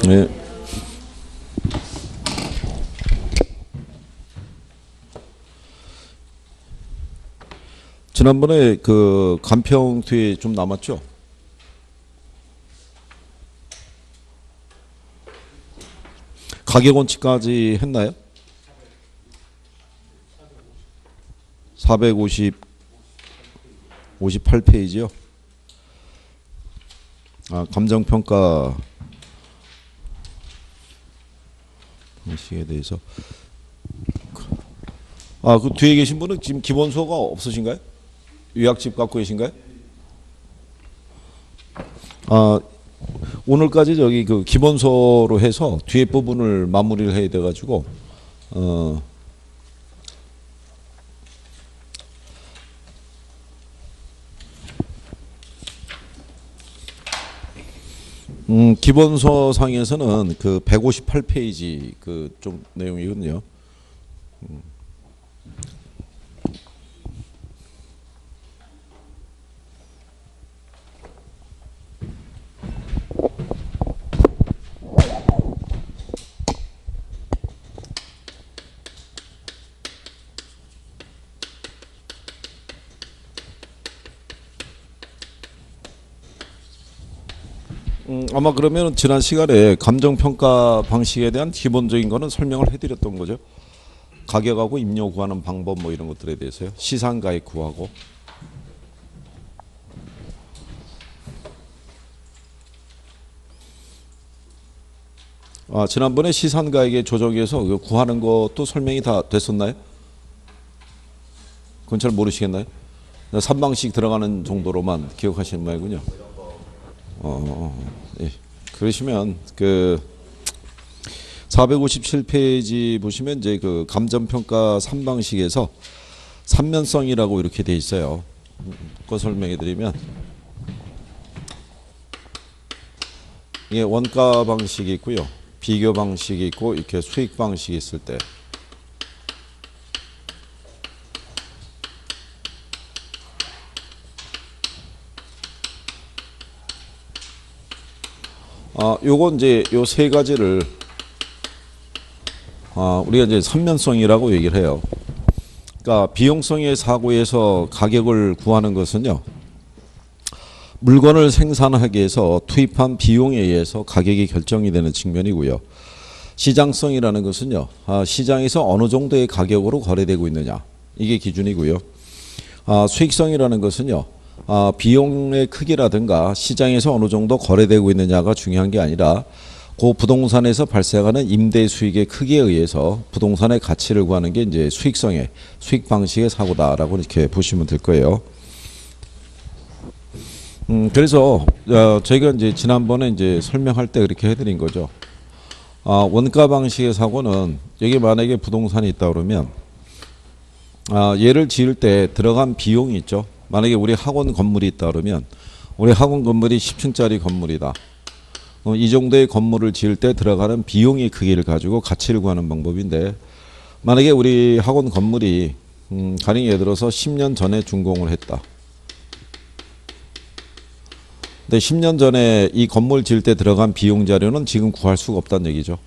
네. 지난번에 그 간평 뒤에 좀 남았죠? 가격 원칙까지 했나요? 58페이지요. 감정평가 방식에 대해서. 그 뒤에 계신 분은 지금 기본소가 없으신가요? 요약집 갖고 계신가요? 오늘까지 저기 그 기본소로 해서 뒤에 부분을 마무리를 해야 돼가지고, 기본서 상에서는 그 158페이지 그 좀 내용이거든요. 아마 그러면 지난 시간에 감정평가 방식에 대한 기본적인 거는 설명을 해드렸던 거죠. 가격하고 임료 구하는 방법 뭐 이런 것들에 대해서요. 시상가액 구하고. 지난번에 시상가액의 조정에서 구하는 것도 설명이 다 됐었나요? 그건 잘 모르시겠나요? 3방씩 들어가는 정도로만 기억하시는 모양이군요. 예. 그러시면 그 457페이지 보시면 이제 그 감정평가 3방식에서 삼면성이라고 이렇게 돼 있어요. 그거 설명해 드리면 이게 원가 방식이 있고요. 비교 방식이 있고 이렇게 수익 방식이 있을 때 요건 이제 요 세 가지를 우리가 이제 삼면성이라고 얘기를 해요. 그러니까 비용성의 사고에서 가격을 구하는 것은요. 물건을 생산하기 위해서 투입한 비용에 의해서 가격이 결정이 되는 측면이고요. 시장성이라는 것은요. 시장에서 어느 정도의 가격으로 거래되고 있느냐. 이게 기준이고요. 수익성이라는 것은요. 비용의 크기라든가 시장에서 어느 정도 거래되고 있느냐가 중요한 게 아니라 그 부동산에서 발생하는 임대 수익의 크기에 의해서 부동산의 가치를 구하는 게 이제 수익성의 수익 방식의 사고다라고 이렇게 보시면 될 거예요. 그래서 저희가 이제 지난번에 이제 설명할 때 그렇게 해드린 거죠. 원가 방식의 사고는 여기 만약에 부동산이 있다 그러면 얘를 지을 때 들어간 비용이 있죠. 만약에 우리 학원 건물이 있다 그러면 우리 학원 건물이 10층짜리 건물이다. 이 정도의 건물을 지을 때 들어가는 비용의 크기를 가지고 가치를 구하는 방법인데 만약에 우리 학원 건물이 가령 예를 들어서 10년 전에 준공을 했다. 근데 10년 전에 이 건물 지을 때 들어간 비용 자료는 지금 구할 수가 없다는 얘기죠.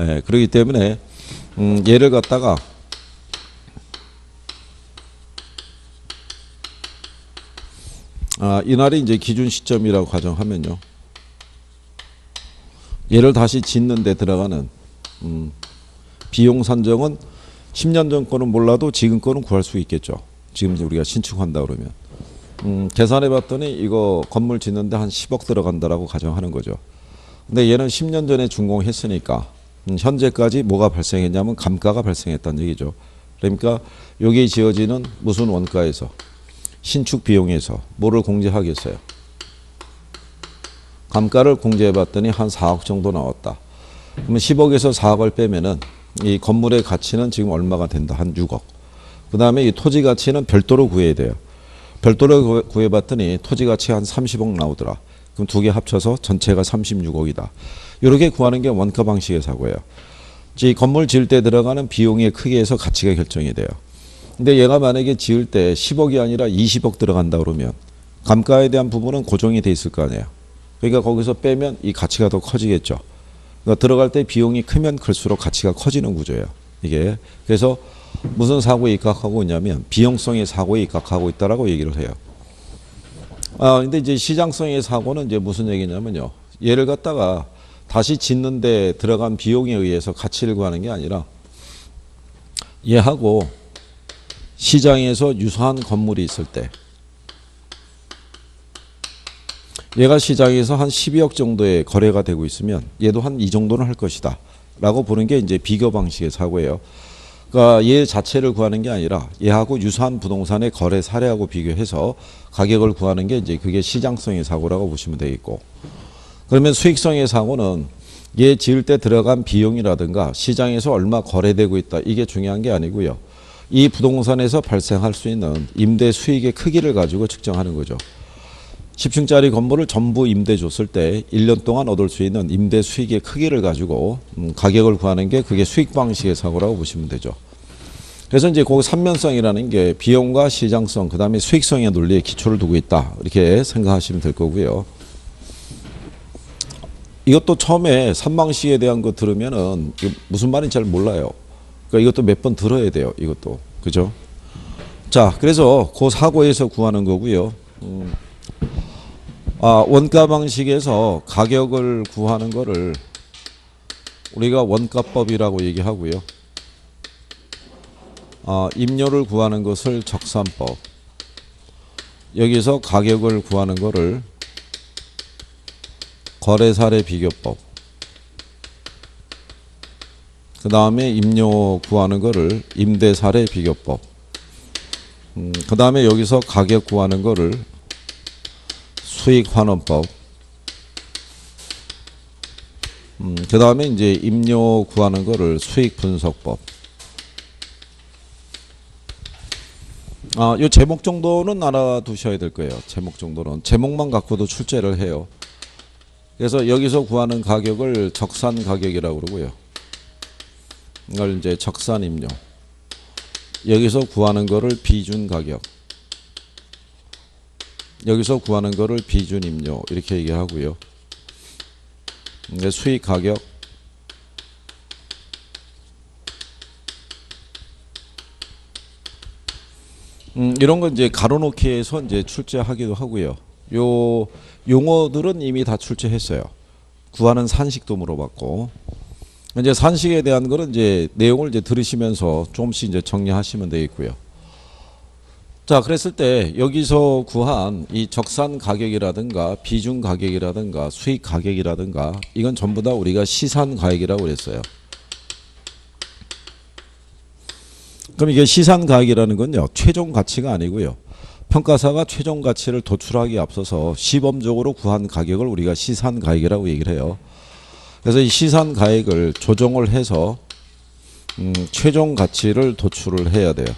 예, 그렇기 때문에 얘를 갖다가 이날이 이제 기준 시점이라고 가정하면요. 얘를 다시 짓는 데 들어가는 비용 산정은 10년 전 거는 몰라도 지금 거는 구할 수 있겠죠. 지금 우리가 신축한다 그러면. 계산해 봤더니 이거 건물 짓는데 한 10억 들어간다라고 가정하는 거죠. 근데 얘는 10년 전에 준공했으니까 현재까지 뭐가 발생했냐면 감가가 발생했다는 얘기죠. 그러니까 여기 지어지는 무슨 원가에서 신축 비용에서 뭐를 공제하겠어요? 감가를 공제해 봤더니 한 4억 정도 나왔다. 그러면 10억에서 4억을 빼면은 이 건물의 가치는 지금 얼마가 된다? 한 6억. 그 다음에 이 토지 가치는 별도로 구해야 돼요. 별도로 구해 봤더니 토지 가치 한 30억 나오더라. 그럼 두 개 합쳐서 전체가 36억이다. 이렇게 구하는 게 원가 방식의 사고예요. 이 건물 지을 때 들어가는 비용의 크기에서 가치가 결정이 돼요. 근데 얘가 만약에 지을 때 10억이 아니라 20억 들어간다 그러면 감가에 대한 부분은 고정이 돼 있을 거 아니에요. 그러니까 거기서 빼면 이 가치가 더 커지겠죠. 그러니까 들어갈 때 비용이 크면 클수록 가치가 커지는 구조예요. 이게 그래서 무슨 사고에 입각하고 있냐면 비용성의 사고에 입각하고 있다라고 얘기를 해요. 근데 이제 시장성의 사고는 이제 무슨 얘기냐면요. 얘를 갖다가 다시 짓는데 들어간 비용에 의해서 가치를 구하는 게 아니라 얘하고 시장에서 유사한 건물이 있을 때 얘가 시장에서 한 12억 정도의 거래가 되고 있으면 얘도 한 이 정도는 할 것이다 라고 보는 게 이제 비교 방식의 사고예요. 그러니까 얘 자체를 구하는 게 아니라 얘하고 유사한 부동산의 거래 사례하고 비교해서 가격을 구하는 게 이제 그게 시장성의 사고라고 보시면 되겠고, 그러면 수익성의 사고는 얘 지을 때 들어간 비용이라든가 시장에서 얼마 거래되고 있다 이게 중요한 게 아니고요. 이 부동산에서 발생할 수 있는 임대 수익의 크기를 가지고 측정하는 거죠. 10층짜리 건물을 전부 임대 줬을 때 1년 동안 얻을 수 있는 임대 수익의 크기를 가지고 가격을 구하는 게 그게 수익 방식의 사고라고 보시면 되죠. 그래서 이제 그 삼면성이라는 게 비용과 시장성 그다음에 수익성의 논리에 기초를 두고 있다 이렇게 생각하시면 될 거고요. 이것도 처음에 삼방식에 대한 거 들으면은 무슨 말인지 잘 몰라요. 그러니까 이것도 몇 번 들어야 돼요. 이것도 그죠? 자, 그래서 그 사고에서 구하는 거고요. 원가 방식에서 가격을 구하는 거를 우리가 원가법이라고 얘기하고요. 임료를 구하는 것을 적산법. 여기서 가격을 구하는 거를 거래사례 비교법. 그 다음에 임료 구하는 거를 임대사례 비교법. 그 다음에 여기서 가격 구하는 거를 수익환원법. 그 다음에 이제 임료 구하는 거를 수익분석법. 요 제목 정도는 알아두셔야 될 거예요. 제목 정도는. 제목만 갖고도 출제를 해요. 그래서 여기서 구하는 가격을 적산 가격이라고 그러고요. 이걸 이제 적산 임료. 여기서 구하는 거를 비준 가격. 여기서 구하는 거를 비준 임료 이렇게 얘기하고요. 수익 가격. 이런 건 이제 가로놓기에서 이제 출제하기도 하고요. 요 용어들은 이미 다 출제했어요. 구하는 산식도 물어봤고. 이제 산식에 대한 거는 이제 내용을 이제 들으시면서 조금씩 이제 정리하시면 되겠고요. 자, 그랬을 때 여기서 구한 이 적산 가격이라든가 비중 가격이라든가 수익 가격이라든가 이건 전부 다 우리가 시산 가격이라고 그랬어요. 그럼 이게 시산 가격이라는 건요, 최종 가치가 아니고요. 평가사가 최종 가치를 도출하기에 앞서서 시범적으로 구한 가격을 우리가 시산 가격이라고 얘기를 해요. 그래서 이 시산 가격을 조정을 해서 최종 가치를 도출을 해야 돼요.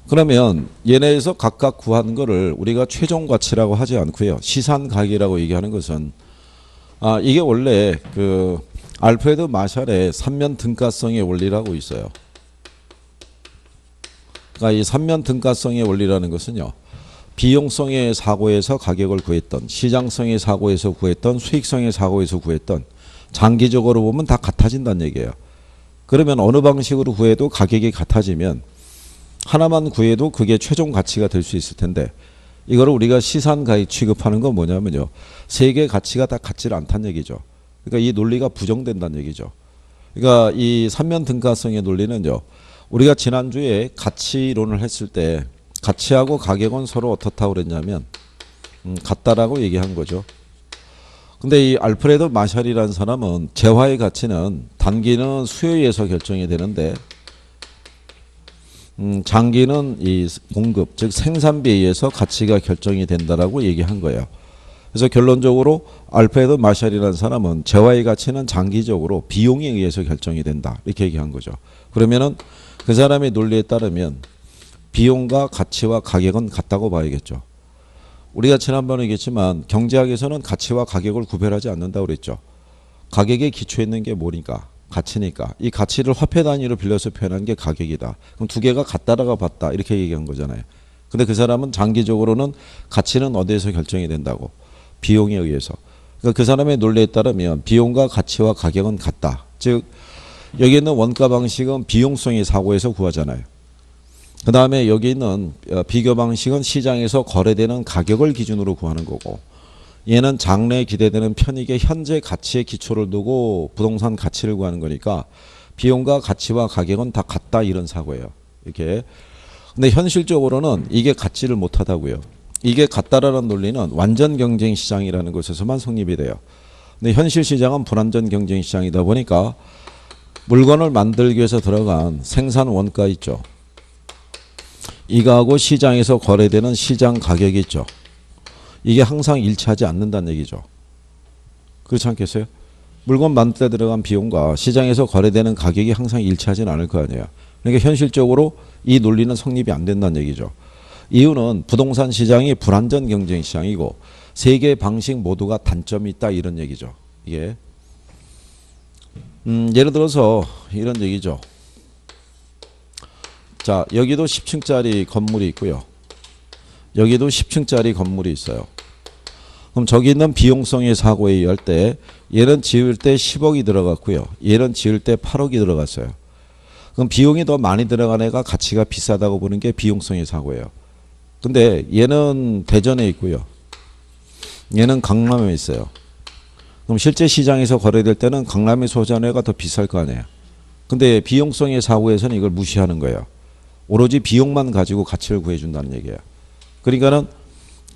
그러면 얘네에서 각각 구한 거를 우리가 최종 가치라고 하지 않고요. 시산 가격이라고 얘기하는 것은 이게 원래 그 알프레드 마샬의 삼면 등가성의 원리라고 있어요. 그러니까 이 삼면 등가성의 원리라는 것은요. 비용성의 사고에서 가격을 구했던, 시장성의 사고에서 구했던, 수익성의 사고에서 구했던 장기적으로 보면 다 같아진다는 얘기예요. 그러면 어느 방식으로 구해도 가격이 같아지면 하나만 구해도 그게 최종 가치가 될 수 있을 텐데 이거를 우리가 시산 가격 취급하는 건 뭐냐면요. 세 개의 가치가 다 같지를 않다는 얘기죠. 그러니까 이 논리가 부정된다는 얘기죠. 그러니까 이 삼면 등가성의 논리는요. 우리가 지난주에 가치론을 했을 때 가치하고 가격은 서로 어떻다고 그랬냐면 같다라고 얘기한 거죠. 근데 이 알프레드 마샬이라는 사람은 재화의 가치는 단기는 수요에 의해서 결정이 되는데 장기는 이 공급, 즉 생산비에 의해서 가치가 결정이 된다라고 얘기한 거예요. 그래서 결론적으로 알프레드 마샬이라는 사람은 재화의 가치는 장기적으로 비용에 의해서 결정이 된다 이렇게 얘기한 거죠. 그러면은 그 사람의 논리에 따르면 비용과 가치와 가격은 같다고 봐야겠죠. 우리가 지난번에 얘기했지만 경제학에서는 가치와 가격을 구별하지 않는다고 그랬죠. 가격에 기초에 있는 게 뭐니까? 가치니까. 이 가치를 화폐 단위로 빌려서 표현한 게 가격이다. 그럼 두 개가 같다라고 봤다. 이렇게 얘기한 거잖아요. 근데 그 사람은 장기적으로는 가치는 어디에서 결정이 된다고? 비용에 의해서. 그러니까 그 사람의 논리에 따르면 비용과 가치와 가격은 같다. 즉 여기 있는 원가 방식은 비용성의 사고에서 구하잖아요. 그 다음에 여기 있는 비교 방식은 시장에서 거래되는 가격을 기준으로 구하는 거고, 얘는 장래에 기대되는 편익의 현재 가치의 기초를 두고 부동산 가치를 구하는 거니까 비용과 가치와 가격은 다 같다, 이런 사고예요. 이렇게. 근데 현실적으로는 이게 같지를 못하다고요. 이게 같다라는 논리는 완전 경쟁 시장이라는 곳에서만 성립이 돼요. 근데 현실 시장은 불완전 경쟁 시장이다 보니까 물건을 만들기 위해서 들어간 생산 원가 있죠. 이거하고 시장에서 거래되는 시장 가격이 있죠. 이게 항상 일치하지 않는다는 얘기죠. 그렇지 않겠어요? 물건 만들 때 들어간 비용과 시장에서 거래되는 가격이 항상 일치하지는 않을 거 아니에요. 그러니까 현실적으로 이 논리는 성립이 안 된다는 얘기죠. 이유는 부동산 시장이 불완전 경쟁 시장이고 세 개의 방식 모두가 단점이 있다, 이런 얘기죠. 이게 예를 들어서 이런 얘기죠. 자, 여기도 10층짜리 건물이 있고요. 여기도 10층짜리 건물이 있어요. 그럼 저기 있는 비용성의 사고에 의할 때 얘는 지을 때 10억이 들어갔고요. 얘는 지을 때 8억이 들어갔어요. 그럼 비용이 더 많이 들어간 애가 가치가 비싸다고 보는 게 비용성의 사고예요. 근데 얘는 대전에 있고요. 얘는 강남에 있어요. 그럼 실제 시장에서 거래될 때는 강남에 소재한 애가 더 비쌀 거 아니에요. 근데 비용성의 사고에서는 이걸 무시하는 거예요. 오로지 비용만 가지고 가치를 구해준다는 얘기예요. 그러니까는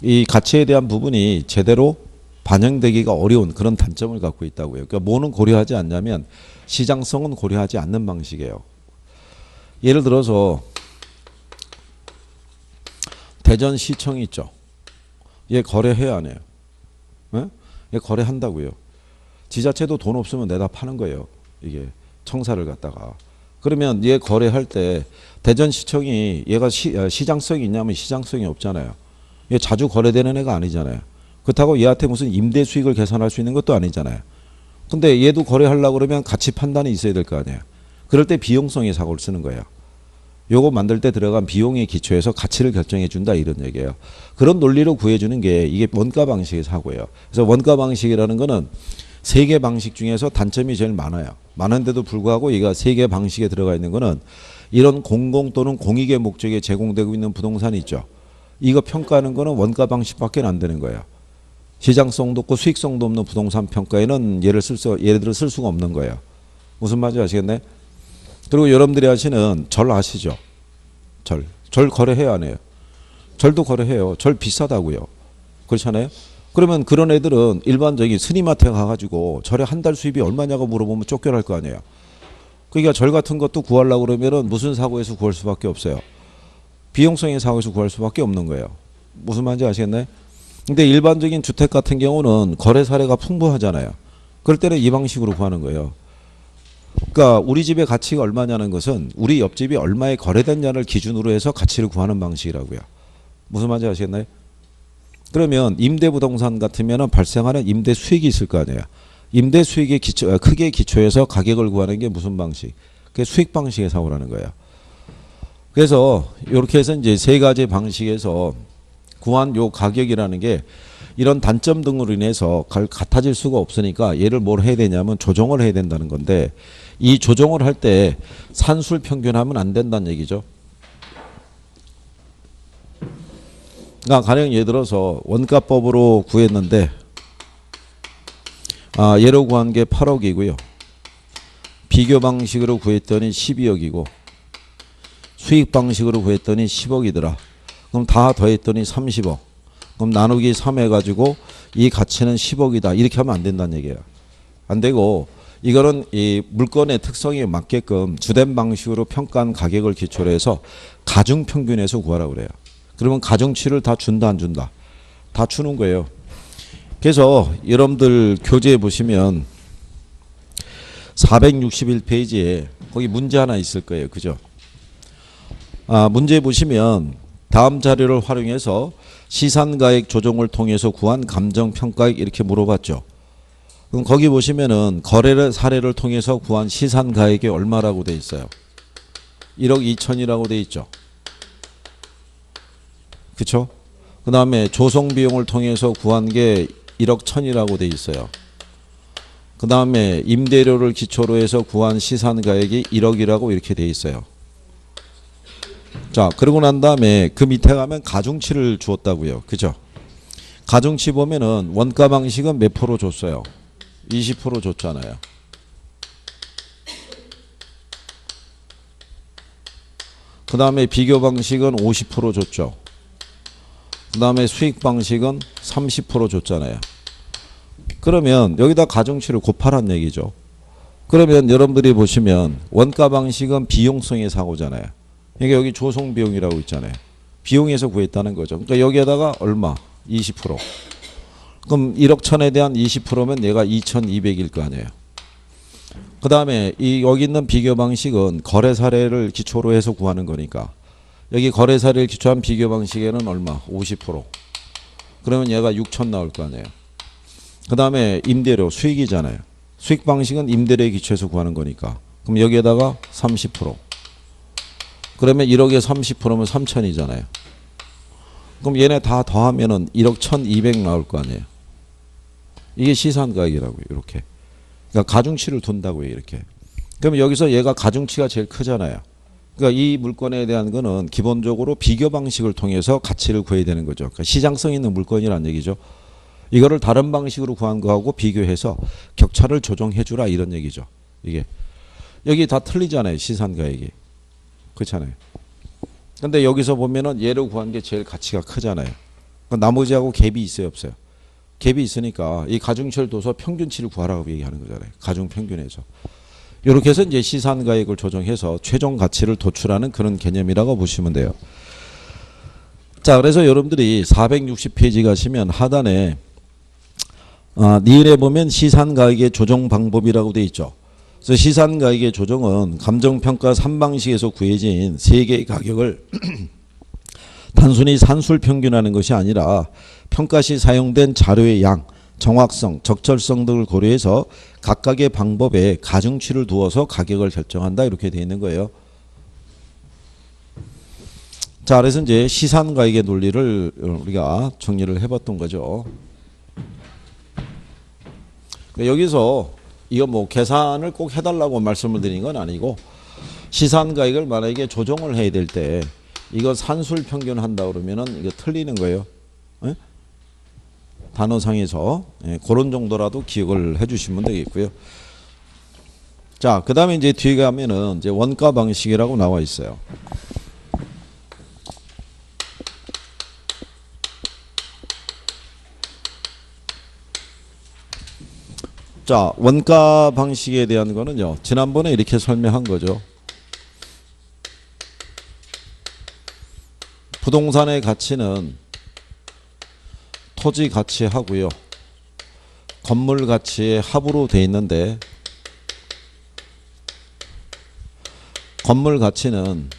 이 가치에 대한 부분이 제대로 반영되기가 어려운 그런 단점을 갖고 있다고요. 그러니까 뭐는 고려하지 않냐면 시장성은 고려하지 않는 방식이에요. 예를 들어서 대전시청이 있죠. 얘 거래해야 안 해요? 네? 얘 거래한다고요. 지자체도 돈 없으면 내다 파는 거예요. 이게 청사를 갖다가. 그러면 얘 거래할 때 대전시청이 얘가 시장성이 있냐면 시장성이 없잖아요. 얘 자주 거래되는 애가 아니잖아요. 그렇다고 얘한테 무슨 임대 수익을 계산할 수 있는 것도 아니잖아요. 근데 얘도 거래하려고 그러면 가치 판단이 있어야 될 거 아니에요. 그럴 때 비용성의 사고를 쓰는 거예요. 요거 만들 때 들어간 비용의 기초에서 가치를 결정해 준다, 이런 얘기예요. 그런 논리로 구해주는 게 이게 원가 방식의 사고예요. 그래서 원가 방식이라는 거는 세 개 방식 중에서 단점이 제일 많아요. 많은데도 불구하고 이가 세 개 방식에 들어가 있는 거는 이런 공공 또는 공익의 목적에 제공되고 있는 부동산이 있죠. 이거 평가하는 거는 원가 방식밖에 안 되는 거예요. 시장성도 없고 수익성도 없는 부동산 평가에는 예를 들어 쓸 수가 없는 거예요. 무슨 말인지 아시겠네? 그리고 여러분들이 하시는 절 아시죠? 절 거래해야 안 해요? 절도 거래해요. 절 비싸다고요. 그렇잖아요? 그러면 그런 애들은 일반적인 스님한테 가가지고 절에 한 달 수입이 얼마냐고 물어보면 쫓겨날 거 아니에요. 그러니까 절 같은 것도 구하려고 그러면은 무슨 사고에서 구할 수밖에 없어요. 비용성의 사고에서 구할 수밖에 없는 거예요. 무슨 말인지 아시겠나요? 근데 일반적인 주택 같은 경우는 거래 사례가 풍부하잖아요. 그럴 때는 이 방식으로 구하는 거예요. 그러니까 우리 집의 가치가 얼마냐는 것은 우리 옆집이 얼마에 거래됐냐를 기준으로 해서 가치를 구하는 방식이라고요. 무슨 말인지 아시겠나요? 그러면 임대부동산 같으면 발생하는 임대 수익이 있을 거 아니에요. 임대 수익의 기초, 크게 기초해서 가격을 구하는 게 무슨 방식? 그게 수익 방식의 사고라는 거예요. 그래서 이렇게 해서 이제 세 가지 방식에서 구한 요 가격이라는 게 이런 단점 등으로 인해서 같아질 수가 없으니까 얘를 뭘 해야 되냐면 조정을 해야 된다는 건데, 이 조정을 할 때 산술 평균하면 안 된다는 얘기죠. 그러니까 가령 예를 들어서 원가법으로 구했는데 얘로 구한 게 8억이고요. 비교 방식으로 구했더니 12억이고 수익 방식으로 구했더니 10억이더라. 그럼 다 더했더니 30억. 그럼 나누기 3 해가지고 이 가치는 10억이다. 이렇게 하면 안 된다는 얘기예요. 안 되고 이거는 이 물건의 특성에 맞게끔 주된 방식으로 평가한 가격을 기초로 해서 가중평균에서 구하라고 그래요. 그러면 가중치를 다 준다 안 준다? 다 주는 거예요. 그래서 여러분들 교재에 보시면 461페이지에 거기 문제 하나 있을 거예요. 그죠? 문제 보시면 다음 자료를 활용해서 시산가액 조정을 통해서 구한 감정평가액 이렇게 물어봤죠. 그럼 거기 보시면은 거래 사례를 통해서 구한 시산가액이 얼마라고 돼 있어요? 1억 2천이라고 돼 있죠. 그쵸? 그 다음에 조성비용을 통해서 구한 게 1억 1천이라고 돼 있어요. 그 다음에 임대료를 기초로 해서 구한 시산가액이 1억이라고 이렇게 돼 있어요. 자, 그러고 난 다음에 그 밑에 가면 가중치를 주었다고요. 그죠? 가중치 보면은 원가 방식은 몇 프로 줬어요? 20% 줬잖아요. 그 다음에 비교 방식은 50% 줬죠. 그 다음에 수익 방식은 30% 줬잖아요. 그러면 여기다 가중치를 곱하란 얘기죠. 그러면 여러분들이 보시면 원가 방식은 비용성의 사고잖아요. 그러니까 여기 조성 비용이라고 있잖아요. 비용에서 구했다는 거죠. 그러니까 여기에다가 얼마? 20%. 그럼 1억 1천에 대한 20%면 얘가 2,200일 거 아니에요. 그 다음에 여기 있는 비교 방식은 거래 사례를 기초로 해서 구하는 거니까 여기 거래 사례를 기초한 비교 방식에는 얼마? 50%. 그러면 얘가 6천 나올 거 아니에요. 그 다음에 임대료 수익이잖아요. 수익 방식은 임대료에 기초해서 구하는 거니까 그럼 여기에다가 30%. 그러면 1억에 30%면 3천이잖아요. 그럼 얘네 다 더하면은 1억 1,200 나올 거 아니에요. 이게 시산가액이라고요. 이렇게. 그러니까 가중치를 둔다고요. 이렇게. 그러면 여기서 얘가 가중치가 제일 크잖아요. 그러니까 이 물건에 대한 거는 기본적으로 비교 방식을 통해서 가치를 구해야 되는 거죠. 그러니까 시장성 있는 물건이란 얘기죠. 이거를 다른 방식으로 구한 거하고 비교해서 격차를 조정해 주라 이런 얘기죠. 이게. 여기 다 틀리잖아요. 시산가액이. 그렇잖아요. 근데 여기서 보면은 얘를 구한 게 제일 가치가 크잖아요. 그러니까 나머지하고 갭이 있어요, 없어요? 갭이 있으니까 이 가중치를 둬서 평균치를 구하라고 얘기하는 거잖아요. 가중 평균에서. 이렇게 해서 이제 시산가액을 조정해서 최종 가치를 도출하는 그런 개념이라고 보시면 돼요. 자, 그래서 여러분들이 460페이지 가시면 하단에 니은에 보면 시산가액의 조정 방법이라고 돼 있죠. 그래서 시산가액의 조정은 감정평가 3방식에서 구해진 세 개의 가격을 단순히 산술평균하는 것이 아니라 평가 시 사용된 자료의 양, 정확성, 적절성 등을 고려해서 각각의 방법에 가중치를 두어서 가격을 결정한다 이렇게 되어 있는 거예요. 자, 그래서 이제 시산가액의 논리를 우리가 정리를 해봤던 거죠. 여기서 이거 뭐 계산을 꼭 해달라고 말씀을 드린 건 아니고 시산가액을 만약에 조정을 해야 될 때 이거 산술 평균 한다 그러면은 이거 틀리는 거예요. 예? 단어상에서 그런 정도라도 기억을 해주시면 되겠고요. 자, 그 다음에 이제 뒤에 가면은 이제 원가 방식이라고 나와 있어요. 자, 원가 방식에 대한 거는요, 지난번에 이렇게 설명한 거죠. 부동산의 가치는 토지 가치하고요, 건물 가치의 합으로 돼 있는데, 건물 가치는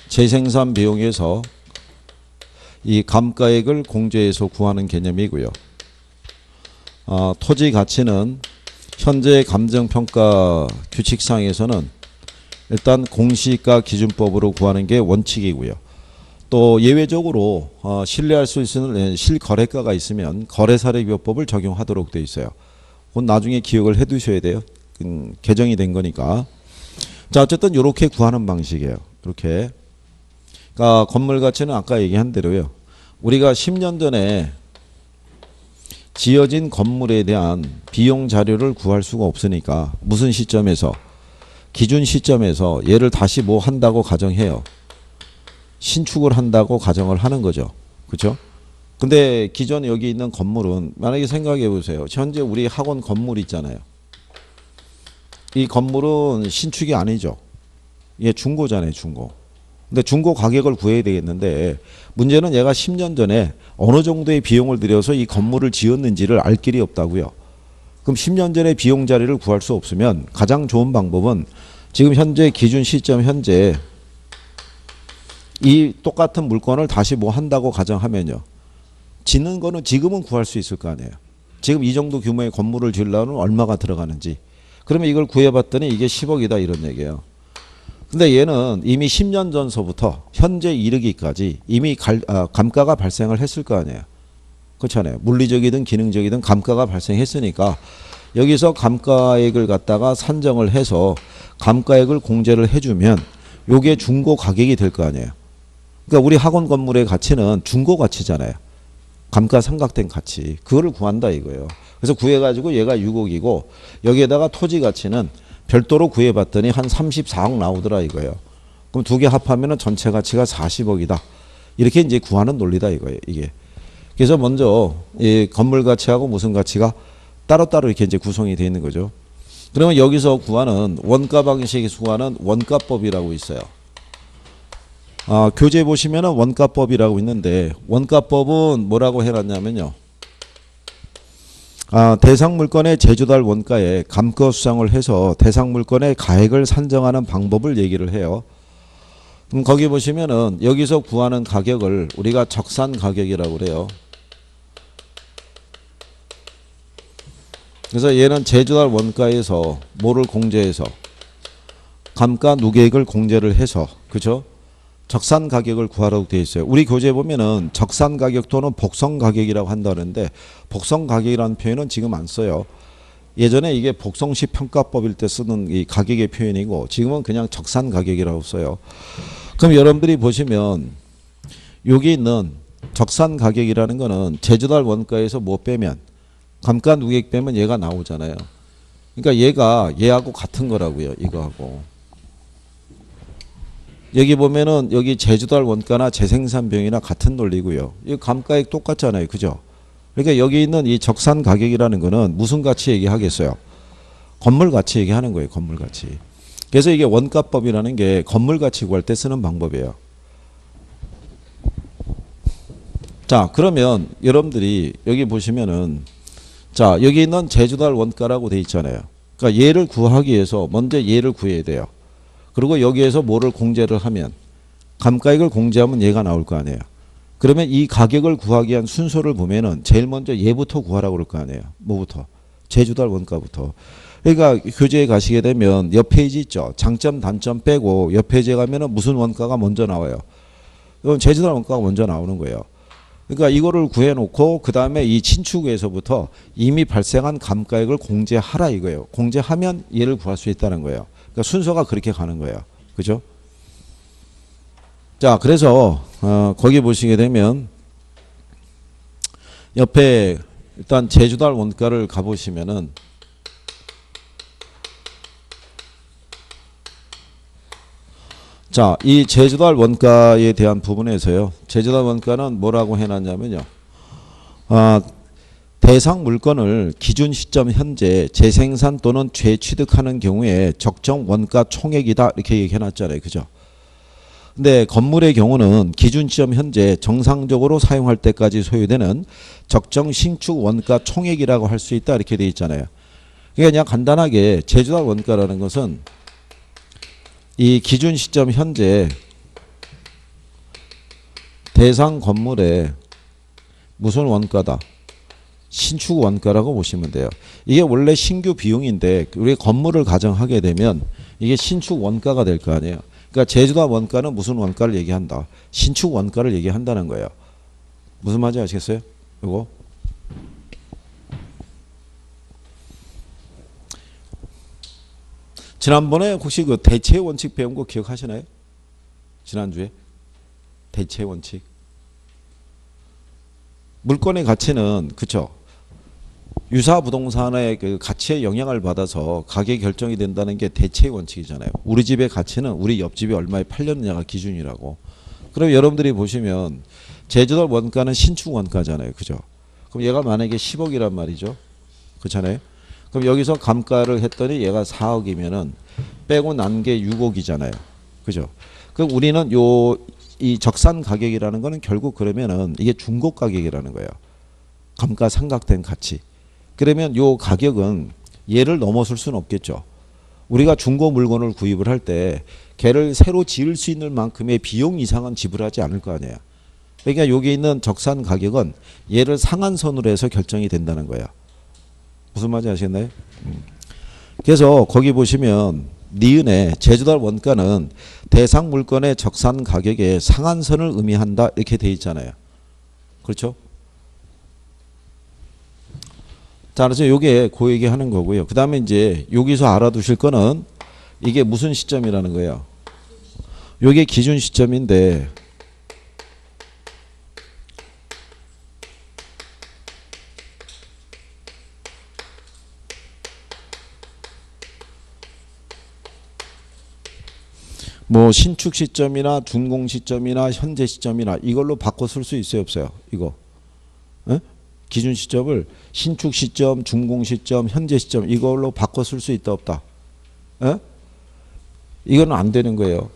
재생산 비용에서 이 감가액을 공제해서 구하는 개념이고요. 토지 가치는 현재 감정평가 규칙상에서는 일단 공시가 기준법으로 구하는 게 원칙이고요. 또 예외적으로 신뢰할 수 있는 실거래가가 있으면 거래사례비법을 적용하도록 되어 있어요. 그건 나중에 기억을 해 두셔야 돼요. 개정이 된 거니까. 자, 어쨌든 이렇게 구하는 방식이에요. 이렇게. 그러니까 건물 가치는 아까 얘기한 대로요. 우리가 10년 전에 지어진 건물에 대한 비용 자료를 구할 수가 없으니까 무슨 시점에서? 기준 시점에서 얘를 다시 뭐 한다고 가정해요. 신축을 한다고 가정을 하는 거죠. 그렇죠? 근데 기존 여기 있는 건물은 만약에 생각해 보세요. 현재 우리 학원 건물 있잖아요. 이 건물은 신축이 아니죠. 이게 중고잖아요. 중고. 근데 중고 가격을 구해야 되겠는데 문제는 얘가 10년 전에 어느 정도의 비용을 들여서 이 건물을 지었는지를 알 길이 없다고요. 그럼 10년 전에 비용 자리를 구할 수 없으면 가장 좋은 방법은 지금 현재 기준 시점 현재 이 똑같은 물건을 다시 뭐 한다고 가정하면요. 짓는 거는 지금은 구할 수 있을 거 아니에요. 지금 이 정도 규모의 건물을 지으려면 얼마가 들어가는지. 그러면 이걸 구해봤더니 이게 10억이다 이런 얘기예요. 근데 얘는 이미 10년 전서부터 현재 이르기까지 이미 감가가 발생을 했을 거 아니에요. 그렇잖아요. 물리적이든 기능적이든 감가가 발생했으니까 여기서 감가액을 갖다가 산정을 해서 감가액을 공제를 해주면 요게 중고 가격이 될 거 아니에요. 그러니까 우리 학원 건물의 가치는 중고 가치잖아요. 감가상각된 가치. 그거를 구한다 이거예요. 그래서 구해가지고 얘가 6억이고 여기에다가 토지 가치는 별도로 구해봤더니 한 34억 나오더라 이거예요. 그럼 두 개 합하면 전체 가치가 40억이다. 이렇게 이제 구하는 논리다 이거예요. 이게. 그래서 먼저 이 건물 가치하고 무슨 가치가 따로따로 이렇게 이제 구성이 되어 있는 거죠. 그러면 여기서 구하는 원가 방식에서 구하는 원가법이라고 있어요. 교재 보시면은 원가법이라고 있는데 원가법은 뭐라고 해놨냐면요. 대상 물건의 제조달 원가에 감가 수상을 해서 대상 물건의 가액을 산정하는 방법을 얘기를 해요. 그럼 거기 보시면은 여기서 구하는 가격을 우리가 적산 가격이라고 그래요. 그래서 얘는 제조달 원가에서 뭐를 공제해서 감가 누계액을 공제를 해서 그죠? 적산 가격을 구하라고 되어 있어요. 우리 교재에 보면은 적산 가격 또는 복성 가격이라고 한다는데 복성 가격이라는 표현은 지금 안 써요. 예전에 이게 복성시 평가법일 때 쓰는 이 가격의 표현이고 지금은 그냥 적산 가격이라고 써요. 그럼 여러분들이 보시면 여기 있는 적산 가격이라는 거는 제조달 원가에서 뭐 빼면 감가 누계액 빼면 얘가 나오잖아요. 그러니까 얘가 얘하고 같은 거라고요. 이거하고. 여기 보면은 여기 제조달 원가나 재생산 비용이나 같은 논리고요. 이 감가액 똑같잖아요. 그죠? 그러니까 여기 있는 이 적산 가격이라는 거는 무슨 가치 얘기하겠어요? 건물 가치 얘기하는 거예요. 건물 가치. 그래서 이게 원가법이라는 게 건물 가치 구할 때 쓰는 방법이에요. 자, 그러면 여러분들이 여기 보시면은 자, 여기 있는 제조달 원가라고 돼 있잖아요. 그러니까 얘를 구하기 위해서 먼저 얘를 구해야 돼요. 그리고 여기에서 뭐를 공제를 하면 감가액을 공제하면 얘가 나올 거 아니에요. 그러면 이 가격을 구하기 위한 순서를 보면은 제일 먼저 얘부터 구하라고 그럴 거 아니에요. 뭐부터? 제조달 원가부터. 그러니까 교재에 가시게 되면 옆 페이지 있죠. 장점 단점 빼고 옆 페이지에 가면은 무슨 원가가 먼저 나와요. 이건 제조달 원가가 먼저 나오는 거예요. 그러니까 이거를 구해놓고 그 다음에 이 신축에서부터 이미 발생한 감가액을 공제하라 이거예요. 공제하면 얘를 구할 수 있다는 거예요. 그러니까 순서가 그렇게 가는 거예요. 그죠? 자, 그래서 거기 보시게 되면 옆에 일단 제조달 원가를 가보시면은 자, 이 제조달 원가에 대한 부분에서요. 제조달 원가는 뭐라고 해놨냐면요. 대상 물건을 기준 시점 현재 재생산 또는 재취득하는 경우에 적정 원가 총액이다 이렇게 얘기해놨잖아요. 그죠? 근데 건물의 경우는 기준 시점 현재 정상적으로 사용할 때까지 소요되는 적정 신축 원가 총액이라고 할 수 있다 이렇게 돼 있잖아요. 그러니까 그냥 간단하게 제조달 원가라는 것은 이 기준 시점 현재 대상 건물의 무슨 원가다? 신축 원가라고 보시면 돼요. 이게 원래 신규 비용인데 우리 건물을 가정하게 되면 이게 신축 원가가 될 거 아니에요. 그러니까 제조달 원가는 무슨 원가를 얘기한다? 신축 원가를 얘기한다는 거예요. 무슨 말인지 아시겠어요? 이거 지난번에 혹시 그 대체 원칙 배운 거 기억하시나요? 지난주에 대체 원칙. 물건의 가치는 그쵸? 유사 부동산의 그 가치에 영향을 받아서 가격이 결정이 된다는 게 대체 원칙이잖아요. 우리 집의 가치는 우리 옆집이 얼마에 팔렸느냐가 기준이라고. 그럼 여러분들이 보시면 제조달 원가는 신축 원가잖아요. 그죠? 그럼 얘가 만약에 10억이란 말이죠. 그렇잖아요. 그럼 여기서 감가를 했더니 얘가 4억이면은 빼고 난 게 6억이잖아요. 그죠? 그럼 우리는 이 적산 가격이라는 거는 결국 그러면은 이게 중고 가격이라는 거예요. 감가 상각된 가치. 그러면 요 가격은 얘를 넘어설 수는 없겠죠. 우리가 중고 물건을 구입을 할 때 걔를 새로 지을 수 있는 만큼의 비용 이상은 지불하지 않을 거 아니에요. 그러니까 여기 있는 적산 가격은 얘를 상한선으로 해서 결정이 된다는 거예요. 무슨 말인지 아시겠나요? 그래서 거기 보시면 니은의 제조달 원가는 대상 물건의 적산 가격의 상한선을 의미한다 이렇게 돼 있잖아요. 그렇죠? 자, 그래서 요게 그 얘기 하는 거고요. 그 다음에 이제 여기서 알아두실 거는 이게 무슨 시점이라는 거예요. 요게 기준 시점인데 뭐 신축 시점이나 준공 시점이나 현재 시점이나 이걸로 바꿔 쓸 수 있어요, 없어요? 이거. 에? 기준 시점을 신축 시점, 준공 시점, 현재 시점 이걸로 바꿔 쓸 수 있다 없다. 에? 이거는 안 되는 거예요.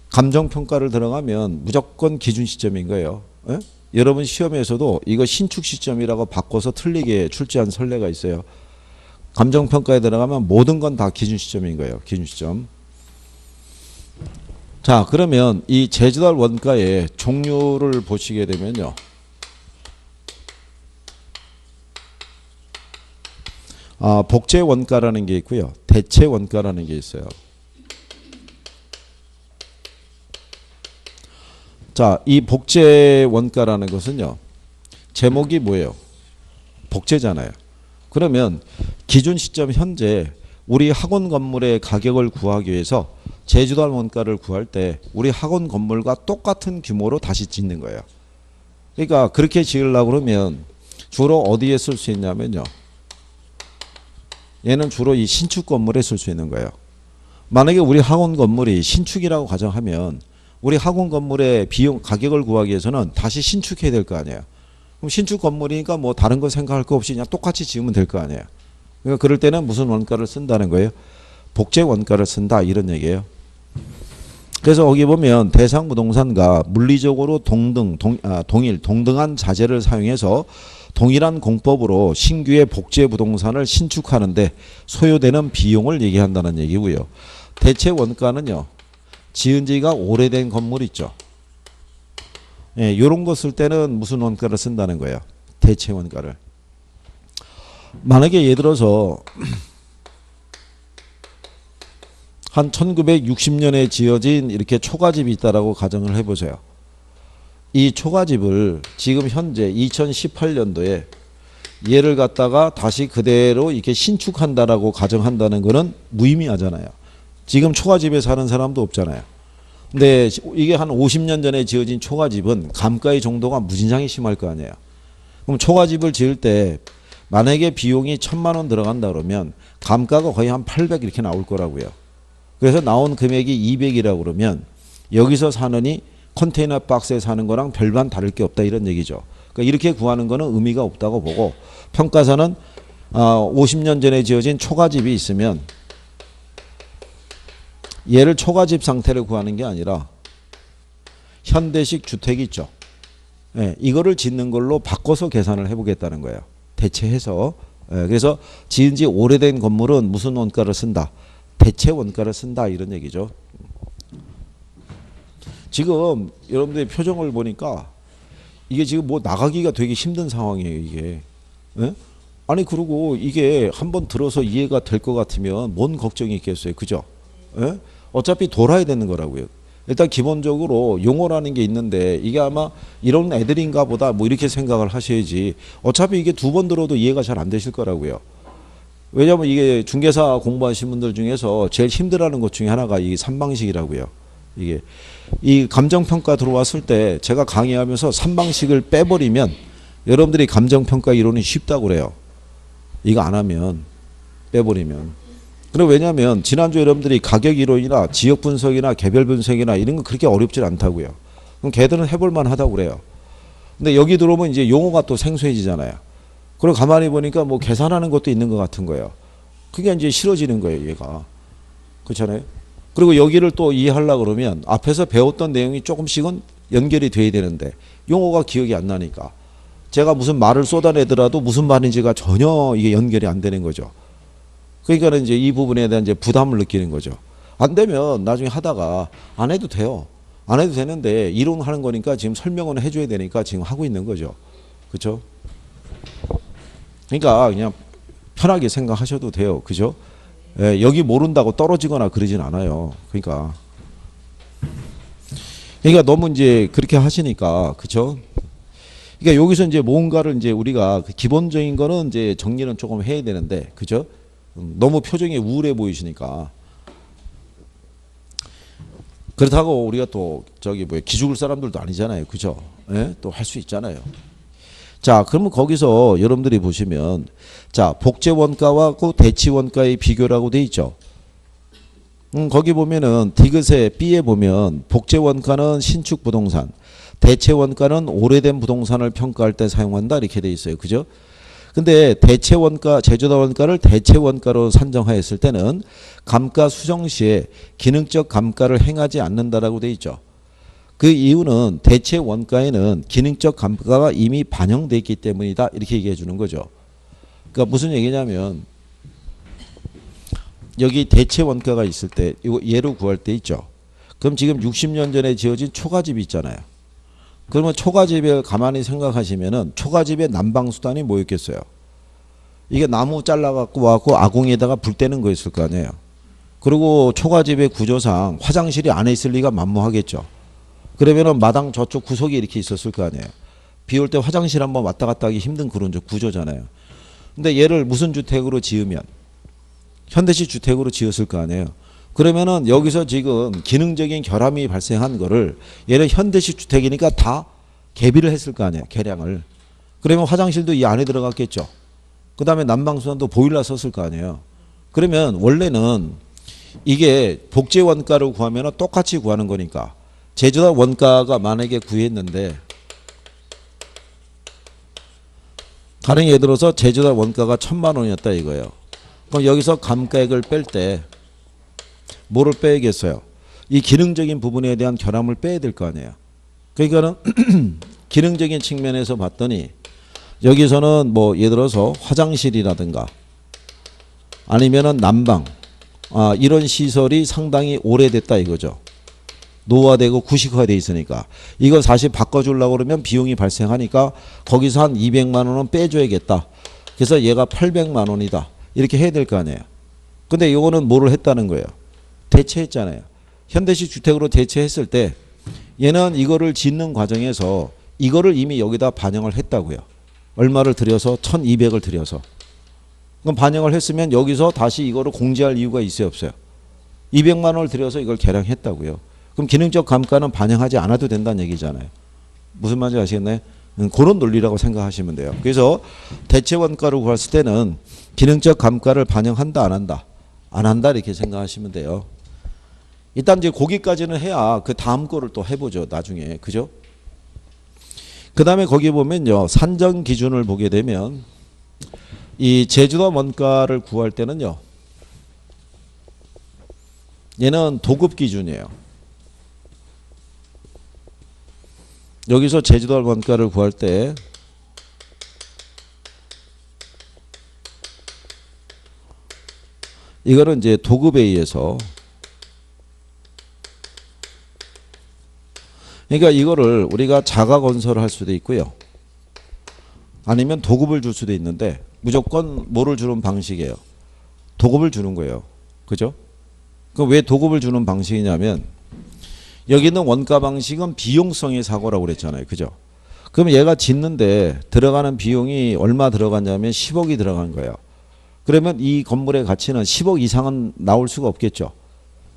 감정평가를 들어가면 무조건 기준 시점인 거예요. 에? 여러분 시험에서도 이거 신축 시점이라고 바꿔서 틀리게 출제한 선례가 있어요. 감정평가에 들어가면 모든 건 다 기준 시점인 거예요. 기준 시점. 자, 그러면 이 제조달 원가의 종류를 보시게 되면요. 복제 원가라는 게 있고요. 대체 원가라는 게 있어요. 자, 이 복제 원가라는 것은요. 제목이 뭐예요? 복제잖아요. 그러면 기준 시점 현재 우리 학원 건물의 가격을 구하기 위해서 제조달 원가를 구할 때 우리 학원 건물과 똑같은 규모로 다시 짓는 거예요. 그러니까 그렇게 지으려고 그러면 주로 어디에 쓸 수 있냐면요. 얘는 주로 이 신축 건물에 쓸 수 있는 거예요. 만약에 우리 학원 건물이 신축이라고 가정하면 우리 학원 건물의 비용 가격을 구하기 위해서는 다시 신축해야 될 거 아니에요. 그럼 신축 건물이니까 뭐 다른 거 생각할 거 없이 그냥 똑같이 지으면 될 거 아니에요. 그러니까 그럴 때는 무슨 원가를 쓴다는 거예요? 복제 원가를 쓴다 이런 얘기예요. 그래서 거기 보면 대상 부동산과 물리적으로 동등한 자재를 사용해서 동일한 공법으로 신규의 복제 부동산을 신축하는데 소요되는 비용을 얘기한다는 얘기고요. 대체 원가는요. 지은 지가 오래된 건물 있죠. 예, 이런 거 쓸 때는 무슨 원가를 쓴다는 거예요. 대체 원가를. 만약에 예를 들어서 한 1960년에 지어진 이렇게 초가집이 있다라고 가정을 해보세요. 이 초가집을 지금 현재 2018년도에 얘를 갖다가 다시 그대로 이렇게 신축한다라고 가정한다는 거는 무의미하잖아요. 지금 초가집에 사는 사람도 없잖아요. 근데 이게 한 50년 전에 지어진 초가집은 감가의 정도가 무진장이 심할 거 아니에요. 그럼 초가집을 지을 때 만약에 비용이 1,000만 원 들어간다 그러면 감가가 거의 한 800 이렇게 나올 거라고요. 그래서 나온 금액이 200이라고 그러면 여기서 사느니 컨테이너 박스에 사는 거랑 별반 다를 게 없다 이런 얘기죠. 그러니까 이렇게 구하는 거는 의미가 없다고 보고 평가사는 50년 전에 지어진 초가집이 있으면 얘를 초가집 상태를 구하는 게 아니라 현대식 주택이 있죠. 예, 이거를 짓는 걸로 바꿔서 계산을 해보겠다는 거예요. 대체해서. 예, 그래서 지은 지 오래된 건물은 무슨 원가를 쓴다. 대체 원가를 쓴다 이런 얘기죠. 지금 여러분들의 표정을 보니까 이게 지금 뭐 나가기가 되게 힘든 상황이에요. 이게. 예? 아니 그리고 이게 한번 들어서 이해가 될 것 같으면 뭔 걱정이 있겠어요. 그죠? 예? 어차피 돌아야 되는 거라고요. 일단 기본적으로 용어라는 게 있는데 이게 아마 이런 애들인가 보다 뭐 이렇게 생각을 하셔야지 어차피 이게 두 번 들어도 이해가 잘 안 되실 거라고요. 왜냐하면 이게 중개사 공부하신 분들 중에서 제일 힘들어하는 것 중에 하나가 이 3방식이라고요. 이게 이 감정평가 들어왔을 때 제가 강의하면서 3방식을 빼버리면 여러분들이 감정평가 이론이 쉽다고 그래요. 이거 안 하면 빼버리면. 그리고 왜냐하면 지난주 여러분들이 가격 이론이나 지역 분석이나 개별 분석이나 이런 거 그렇게 어렵지 않다고요. 그럼 걔들은 해볼만 하다고 그래요. 근데 여기 들어오면 이제 용어가 또 생소해지잖아요. 그리고 가만히 보니까 뭐 계산하는 것도 있는 것 같은 거예요. 그게 이제 싫어지는 거예요, 얘가. 그렇잖아요. 그리고 여기를 또 이해하려고 그러면 앞에서 배웠던 내용이 조금씩은 연결이 돼야 되는데 용어가 기억이 안 나니까 제가 무슨 말을 쏟아내더라도 무슨 말인지가 전혀 이게 연결이 안 되는 거죠. 그러니까 이제 이 부분에 대한 이제 부담을 느끼는 거죠. 안 되면 나중에 하다가 안 해도 돼요. 안 해도 되는데 이론하는 거니까 지금 설명은 해줘야 되니까 지금 하고 있는 거죠. 그렇죠? 그러니까 그냥 편하게 생각하셔도 돼요. 그죠? 예, 여기 모른다고 떨어지거나 그러진 않아요. 그러니까 너무 이제 그렇게 하시니까 그죠? 그러니까 여기서 이제 뭔가를 이제 우리가 그 기본적인 거는 이제 정리는 조금 해야 되는데 그죠? 너무 표정이 우울해 보이시니까 그렇다고 우리가 또 저기 뭐 기죽을 사람들도 아니잖아요. 그죠? 예? 또 할 수 있잖아요. 자, 그러면 거기서 여러분들이 보시면 자, 복제 원가와 그 대치 원가의 비교라고 돼 있죠. 거기 보면은 디귿의 B에 보면 복제 원가는 신축 부동산, 대체 원가는 오래된 부동산을 평가할 때 사용한다 이렇게 돼 있어요. 그죠? 근데 대체 원가, 제조다 원가를 대체 원가로 산정하였을 때는 감가 수정 시에 기능적 감가를 행하지 않는다라고 돼 있죠. 그 이유는 대체 원가에는 기능적 감가가 이미 반영되어 있기 때문이다 이렇게 얘기해 주는 거죠. 그러니까 무슨 얘기냐면 여기 대체 원가가 있을 때 이거 예로 구할 때 있죠. 그럼 지금 60년 전에 지어진 초가집이 있잖아요. 그러면 초가집을 가만히 생각하시면은 초가집의 난방수단이 뭐였겠어요? 이게 나무 잘라갖고 와갖고 아궁이에다가 불 때는 거였을 거 아니에요. 그리고 초가집의 구조상 화장실이 안에 있을 리가 만무하겠죠. 그러면은 마당 저쪽 구석에 이렇게 있었을 거 아니에요. 비 올 때 화장실 한번 왔다 갔다 하기 힘든 그런 구조잖아요. 근데 얘를 무슨 주택으로 지으면 현대식 주택으로 지었을 거 아니에요. 그러면은 여기서 지금 기능적인 결함이 발생한 거를 얘는 현대식 주택이니까 다 개비를 했을 거 아니에요. 개량을. 그러면 화장실도 이 안에 들어갔겠죠. 그 다음에 난방수단도 보일러 썼을 거 아니에요. 그러면 원래는 이게 복제 원가를 구하면 똑같이 구하는 거니까 제조다 원가가 만약에 구했는데 가령 예를 들어서 제조다 원가가 1,000만 원이었다 이거예요. 그럼 여기서 감가액을 뺄 때 뭐를 빼야겠어요? 이 기능적인 부분에 대한 결함을 빼야 될 거 아니에요. 그러니까는 기능적인 측면에서 봤더니 여기서는 뭐 예를 들어서 화장실이라든가 아니면은 난방 이런 시설이 상당히 오래됐다 이거죠. 노화되고 구식화되어 있으니까 이거 사실 바꿔주려고 그러면 비용이 발생하니까 거기서 한 200만 원은 빼줘야겠다. 그래서 얘가 800만 원이다. 이렇게 해야 될 거 아니에요. 근데 이거는 뭐를 했다는 거예요? 대체했잖아요. 현대식 주택으로 대체했을 때 얘는 이거를 짓는 과정에서 이거를 이미 여기다 반영을 했다고요. 얼마를 들여서 1200을 들여서. 그럼 반영을 했으면 여기서 다시 이거를 공제할 이유가 있어요 없어요? 200만 원을 들여서 이걸 계량했다고요. 그럼 기능적 감가는 반영하지 않아도 된다는 얘기잖아요. 무슨 말인지 아시겠나요? 그런 논리라고 생각하시면 돼요. 그래서 대체 원가를 구했을 때는 기능적 감가를 반영한다 안 한다? 안 한다 이렇게 생각하시면 돼요. 일단 이제 거기까지는 해야 그 다음 거를 또 해보죠 나중에. 그죠? 그 다음에 거기 보면요 산정 기준을 보게 되면 이 제조다 원가를 구할 때는요 얘는 도급 기준이에요. 여기서 제조다 원가를 구할 때 이거는 이제 도급에 의해서 그러니까 이거를 우리가 자가 건설을 할 수도 있고요. 아니면 도급을 줄 수도 있는데 무조건 뭐를 주는 방식이에요? 도급을 주는 거예요. 그죠? 그 왜 도급을 주는 방식이냐면 여기 있는 원가 방식은 비용성의 사고라고 그랬잖아요. 그죠? 그럼 얘가 짓는데 들어가는 비용이 얼마 들어갔냐면 10억이 들어간 거예요. 그러면 이 건물의 가치는 10억 이상은 나올 수가 없겠죠.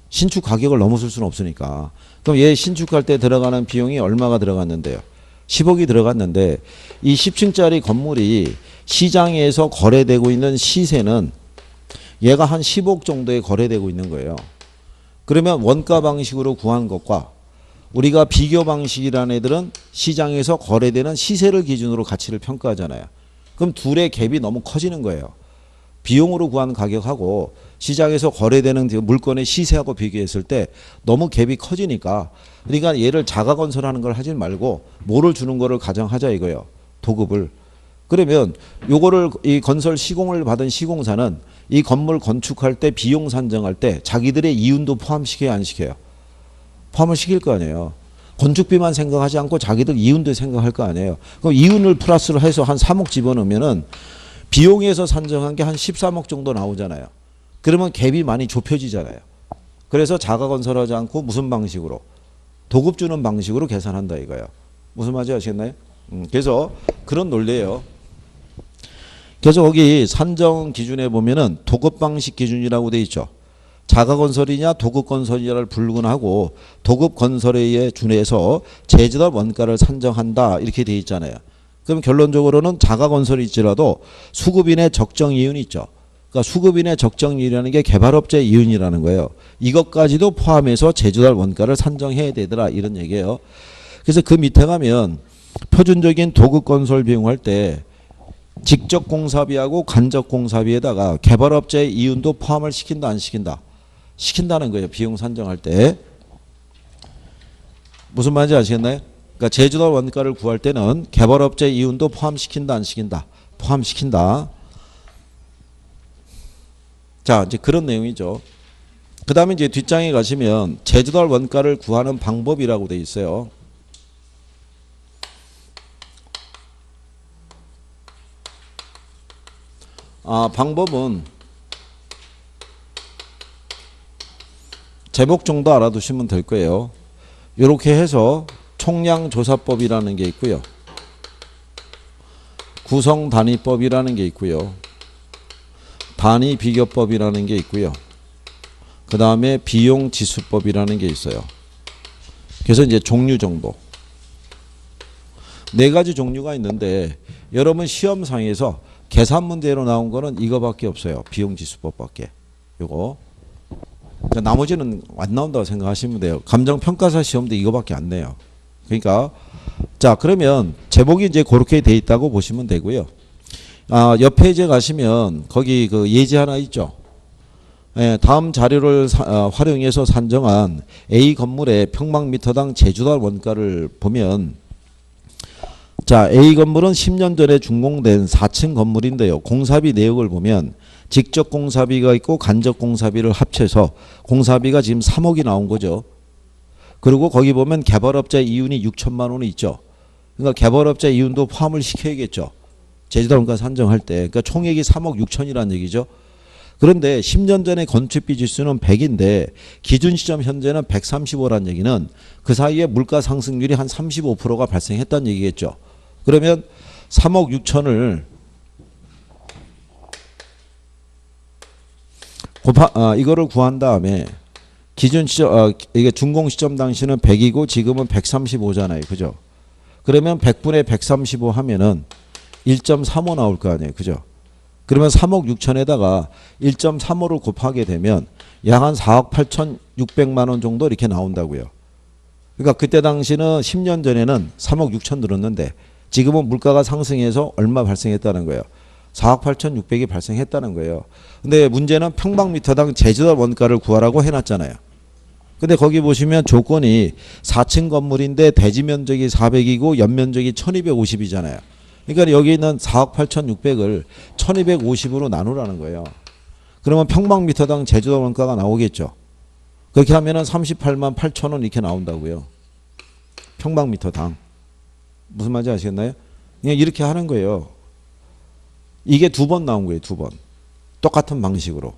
신축 가격을 넘어설 수는 없으니까. 그럼 얘 신축할 때 들어가는 비용이 얼마가 들어갔는데요? 10억이 들어갔는데 이 10층짜리 건물이 시장에서 거래되고 있는 시세는 얘가 한 10억 정도에 거래되고 있는 거예요. 그러면 원가 방식으로 구한 것과 우리가 비교 방식이라는 애들은 시장에서 거래되는 시세를 기준으로 가치를 평가하잖아요. 그럼 둘의 갭이 너무 커지는 거예요. 비용으로 구한 가격하고 시장에서 거래되는 물건의 시세하고 비교했을 때 너무 갭이 커지니까 그러니까 얘를 자가 건설하는 걸 하지 말고 뭐를 주는 거를 가정하자 이거예요. 도급을. 그러면 요거를 이 건설 시공을 받은 시공사는 이 건물 건축할 때 비용 산정할 때 자기들의 이윤도 포함시켜야 안 시켜요? 포함을 시킬 거 아니에요. 건축비만 생각하지 않고 자기들 이윤도 생각할 거 아니에요. 그럼 이윤을 플러스를 해서 한 3억 집어넣으면은 비용에서 산정한 게 한 13억 정도 나오잖아요. 그러면 갭이 많이 좁혀지잖아요. 그래서 자가 건설하지 않고 무슨 방식으로? 도급 주는 방식으로 계산한다 이거예요. 무슨 말인지 아시겠나요? 그래서 그런 논리예요. 그래서 거기 산정 기준에 보면은 도급 방식 기준이라고 돼 있죠. 자가 건설이냐 도급 건설이냐를 불문하고 도급 건설에 준해서 제조달 원가를 산정한다 이렇게 돼 있잖아요. 그럼 결론적으로는 자가 건설일지라도 수급인의 적정 이윤이 있죠. 그러니까 수급인의 적정 이윤이라는 게 개발업체 이윤이라는 거예요. 이것까지도 포함해서 제조달 원가를 산정해야 되더라 이런 얘기예요. 그래서 그 밑에 가면 표준적인 도급 건설 비용할 때 직접 공사비하고 간접 공사비에다가 개발업체의 이윤도 포함을 시킨다 안 시킨다? 시킨다는 거예요. 비용 산정할 때. 무슨 말인지 아시겠나요? 그러니까 제조달 원가를 구할 때는 개발업체 이윤도 포함시킨다 안 시킨다? 포함시킨다. 자, 이제 그런 내용이죠. 그 다음에 이제 뒷장에 가시면 제조달 원가를 구하는 방법이라고 돼 있어요. 방법은 제목 정도 알아두시면 될 거예요. 이렇게 해서 총량조사법이라는 게 있고요. 구성단위법이라는 게 있고요. 단위비교법이라는 게 있고요. 그 다음에 비용지수법이라는 게 있어요. 그래서 이제 종류 정도. 4가지 종류가 있는데 여러분 시험상에서 계산 문제로 나온 거는 이거밖에 없어요. 비용지수법밖에. 요거. 그러니까 나머지는 안 나온다고 생각하시면 돼요. 감정평가사 시험도 이거밖에 안 내요. 그러니까 자 그러면 제목이 이제 그렇게 돼 있다고 보시면 되고요. 옆에 이제 가시면 거기 그 예제 하나 있죠. 예, 다음 자료를 활용해서 산정한 A 건물의 평방미터당 제조달 원가를 보면 자 A 건물은 10년 전에 준공된 4층 건물인데요. 공사비 내역을 보면 직접 공사비가 있고 간접 공사비를 합쳐서 공사비가 지금 3억이 나온 거죠. 그리고 거기 보면 개발업자 이윤이 6천만 원이 있죠. 그러니까 개발업자 이윤도 포함을 시켜야겠죠. 제조달 원가 산정할 때. 그러니까 총액이 3억 6천이라는 얘기죠. 그런데 10년 전에 건축비 지수는 100인데 기준 시점 현재는 135라는 얘기는 그 사이에 물가 상승률이 한 35%가 발생했다는 얘기겠죠. 그러면 3억 6천을 이거를 구한 다음에 기준 시점 이게 준공 시점 당시는 100이고 지금은 135잖아요. 그죠? 그러면 100분의 135 하면은 1.35 나올 거 아니에요. 그죠? 그러면 3억 6천에다가 1.35를 곱하게 되면 약 한 4억 8,600만 원 정도 이렇게 나온다고요. 그러니까 그때 당시는 10년 전에는 3억 6천 들었는데 지금은 물가가 상승해서 얼마 발생했다는 거예요. 4억 8,600이 발생했다는 거예요. 근데 문제는 평방미터당 제조달 원가를 구하라고 해놨잖아요. 근데 거기 보시면 조건이 4층 건물인데 대지 면적이 400이고 연면적이 1250이잖아요. 그러니까 여기 있는 4억 8,600을 1250으로 나누라는 거예요. 그러면 평방미터당 제조달 원가가 나오겠죠. 그렇게 하면은 38만 8천 원 이렇게 나온다고요. 평방미터당. 무슨 말인지 아시겠나요? 그냥 이렇게 하는 거예요. 이게 2번 나온 거예요. 2번. 똑같은 방식으로.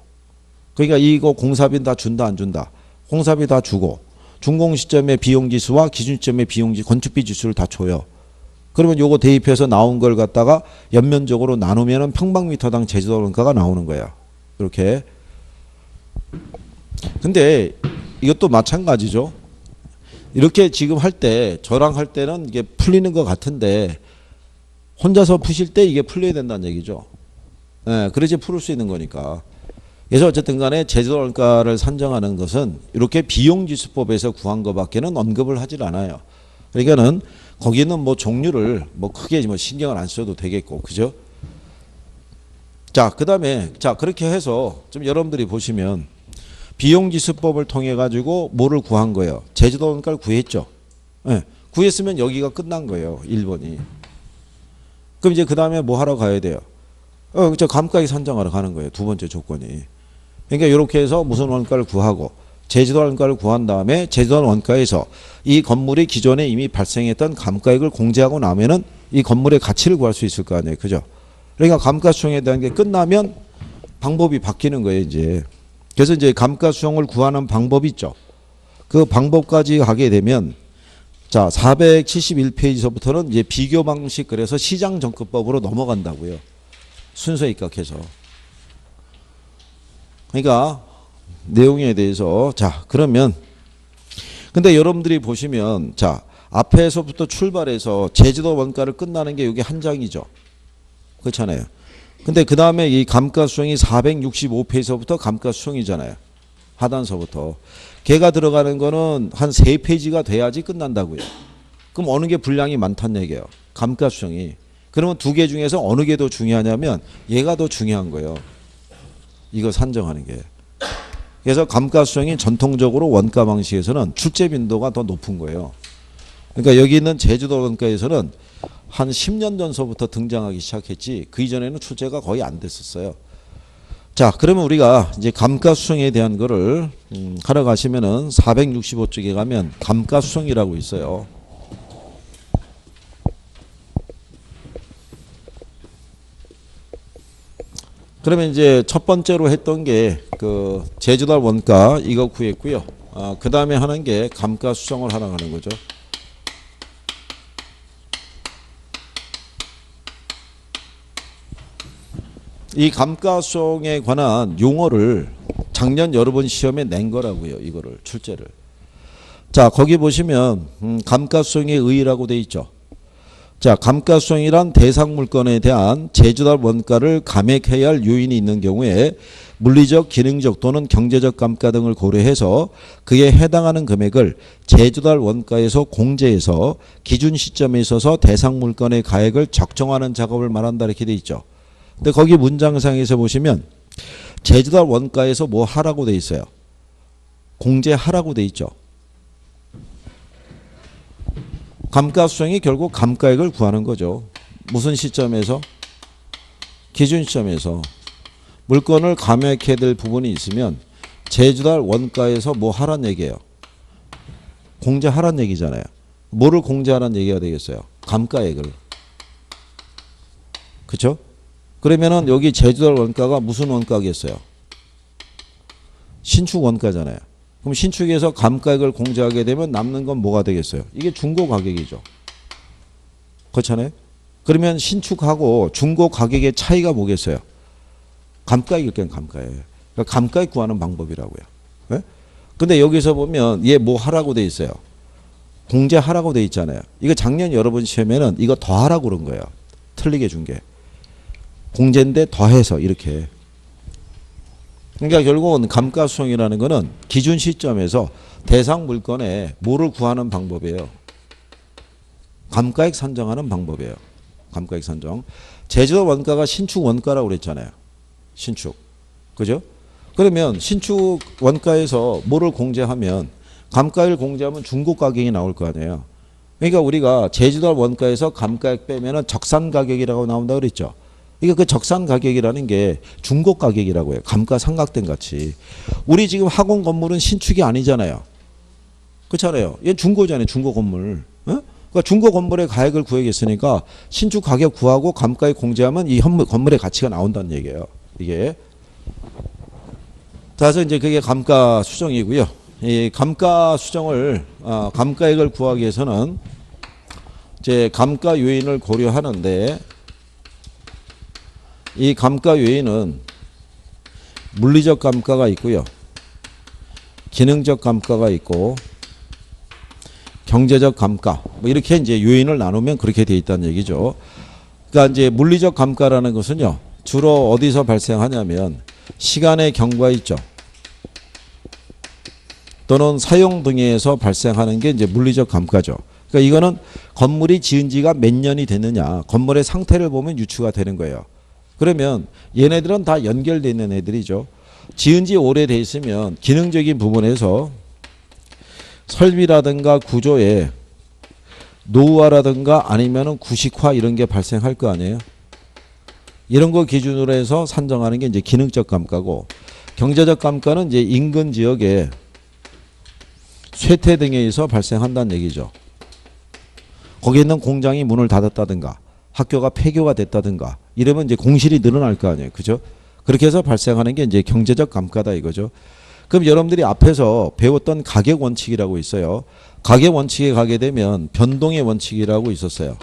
그러니까 이거 공사비 다 준다 안 준다. 공사비 다 주고 준공 시점의 비용지수와 기준 시점의 비용지 건축비 지수를 다 줘요. 그러면 요거 대입해서 나온 걸 갖다가 연면적으로 나누면은 평방미터당 제조달 원가가 나오는 거야. 이렇게. 근데 이것도 마찬가지죠. 이렇게 지금 할 때 저랑 할 때는 이게 풀리는 것 같은데 혼자서 푸실 때 이게 풀려야 된다는 얘기죠. 예, 그래야지 풀을 수 있는 거니까. 그래서 어쨌든 간에 제조달 원가를 산정하는 것은 이렇게 비용지수법에서 구한 것밖에는 언급을 하질 않아요. 그러니까는 거기는 뭐 종류를 뭐 크게 뭐 신경을 안 써도 되겠고, 그죠? 자, 그 다음에 자 그렇게 해서 좀 여러분들이 보시면 비용지수법을 통해 가지고 뭐를 구한 거예요? 제조달 원가를 구했죠. 예, 구했으면 여기가 끝난 거예요. 1번이. 그럼 이제 그 다음에 뭐 하러 가야 돼요? 저 감가액 산정하러 가는 거예요. 2번째 조건이. 그러니까 이렇게 해서 무슨 원가를 구하고 제조달 원가를 구한 다음에 제조달 원가에서 이 건물이 기존에 이미 발생했던 감가액을 공제하고 나면은 이 건물의 가치를 구할 수 있을 거 아니에요. 그죠? 그러니까 감가수정에 대한 게 끝나면 방법이 바뀌는 거예요. 이제. 그래서 이제 감가수용을 구하는 방법이 있죠. 그 방법까지 가게 되면 자 471페이지서부터는 이제 비교 방식 그래서 시장 접근법으로 넘어간다고요. 순서 입각해서. 그러니까 내용에 대해서 자 그러면 근데 여러분들이 보시면 자 앞에서부터 출발해서 제주도 원가를 끝나는 게 이게 한 장이죠. 그렇잖아요. 근데 그 다음에 이 감가수용이 465페이지서부터 감가수용이잖아요. 하단서부터. 걔가 들어가는 거는 한 3페이지가 돼야지 끝난다고요. 그럼 어느 게 분량이 많다는 얘기예요. 감가수용이. 그러면 두 개 중에서 어느 게 더 중요하냐면 얘가 더 중요한 거예요. 이거 산정하는 게. 그래서 감가수용이 전통적으로 원가 방식에서는 출제 빈도가 더 높은 거예요. 그러니까 여기 있는 제주도 원가에서는 한 10년 전서부터 등장하기 시작했지 그 이전에는 출제가 거의 안 됐었어요. 자 그러면 우리가 이제 감가수용에 대한 거를 하러 가시면은 465쪽에 가면 감가수용이라고 있어요. 그러면 이제 첫 번째로 했던 게 그 제주도 원가 이거 구했고요. 그 다음에 하는 게 감가수용을 하러 가는 거죠. 이 감가수용에 관한 용어를 작년 여러분 시험에 낸 거라고요. 이거를 출제를. 자 거기 보시면 감가수용의 의의라고 돼 있죠. 자 감가수용이란 대상 물건에 대한 제주도 원가를 감액해야 할 요인이 있는 경우에 물리적, 기능적 또는 경제적 감가 등을 고려해서 그에 해당하는 금액을 제주도 원가에서 공제해서 기준 시점에 있어서 대상 물건의 가액을 적정하는 작업을 말한다 이렇게 돼 있죠. 근데 거기 문장상에서 보시면 제주도 원가에서 뭐 하라고 돼 있어요. 공제하라고 돼 있죠. 감가수용이 결국 감가액을 구하는 거죠. 무슨 시점에서? 기준 시점에서. 물건을 감액해야 될 부분이 있으면 제주도 원가에서 뭐 하란 얘기예요. 공제하란 얘기잖아요. 뭐를 공제하란 얘기가 되겠어요. 감가액을. 그렇죠? 그러면은 여기 제주도 원가가 무슨 원가겠어요? 신축 원가잖아요. 그럼 신축에서 감가액을 공제하게 되면 남는 건 뭐가 되겠어요? 이게 중고 가격이죠. 그렇잖아요. 그러면 신축하고 중고 가격의 차이가 뭐겠어요? 감가액일 땐 감가액. 그러니까 감가액 구하는 방법이라고요. 네? 근데 여기서 보면 얘 뭐 하라고 돼 있어요? 공제하라고 돼 있잖아요. 이거 작년 여러분 시험에는 이거 더하라고 그런 거예요. 틀리게 준 게. 공제인데 더해서 이렇게. 그러니까 결국은 감가수용이라는 거는 기준 시점에서 대상 물건에 뭐를 구하는 방법이에요. 감가액 산정하는 방법이에요. 감가액 산정. 제주도 원가가 신축 원가라고 그랬잖아요. 신축. 그죠? 그러면 신축 원가에서 뭐를 공제하면 감가액을 공제하면 중고 가격이 나올 거 아니에요. 그러니까 우리가 제주도 원가에서 감가액 빼면은 적산 가격이라고 나온다 그랬죠. 이게 그 적산 가격이라는 게 중고 가격이라고 해요. 감가 삼각대 같이. 우리 지금 학원 건물은 신축이 아니잖아요. 그렇잖아요. 얘 중고잖아요. 중고 건물. 어? 그러니까 중고 건물의 가액을 구하겠으니까 신축 가격 구하고 감가액 공제하면 이 건물의 가치가 나온다는 얘기예요. 이게. 그래서 이제 그게 감가 수정이고요. 이 감가 수정을 감가액을 구하기 위해서는 이제 감가 요인을 고려하는데 이 감가 요인은 물리적 감가가 있고요. 기능적 감가가 있고 경제적 감가 뭐 이렇게 이제 요인을 나누면 그렇게 돼 있다는 얘기죠. 그러니까 이제 물리적 감가라는 것은요. 주로 어디서 발생하냐면 시간의 경과 있죠. 또는 사용 등에서 발생하는 게 이제 물리적 감가죠. 그러니까 이거는 건물이 지은 지가 몇 년이 됐느냐, 건물의 상태를 보면 유추가 되는 거예요. 그러면 얘네들은 다 연결되어 있는 애들이죠. 지은 지 오래돼 있으면 기능적인 부분에서 설비라든가 구조에 노후화라든가 아니면은 구식화 이런 게 발생할 거 아니에요. 이런 거 기준으로 해서 산정하는 게 이제 기능적 감가고, 경제적 감가는 이제 인근 지역에 쇠퇴 등에 의해서 발생한다는 얘기죠. 거기 있는 공장이 문을 닫았다든가 학교가 폐교가 됐다든가 이러면 이제 공실이 늘어날 거 아니에요. 그죠? 그렇게 해서 발생하는 게 이제 경제적 감가다 이거죠. 그럼 여러분들이 앞에서 배웠던 가격 원칙이라고 있어요. 가격 원칙에 가게 되면 변동의 원칙이라고 있었어요.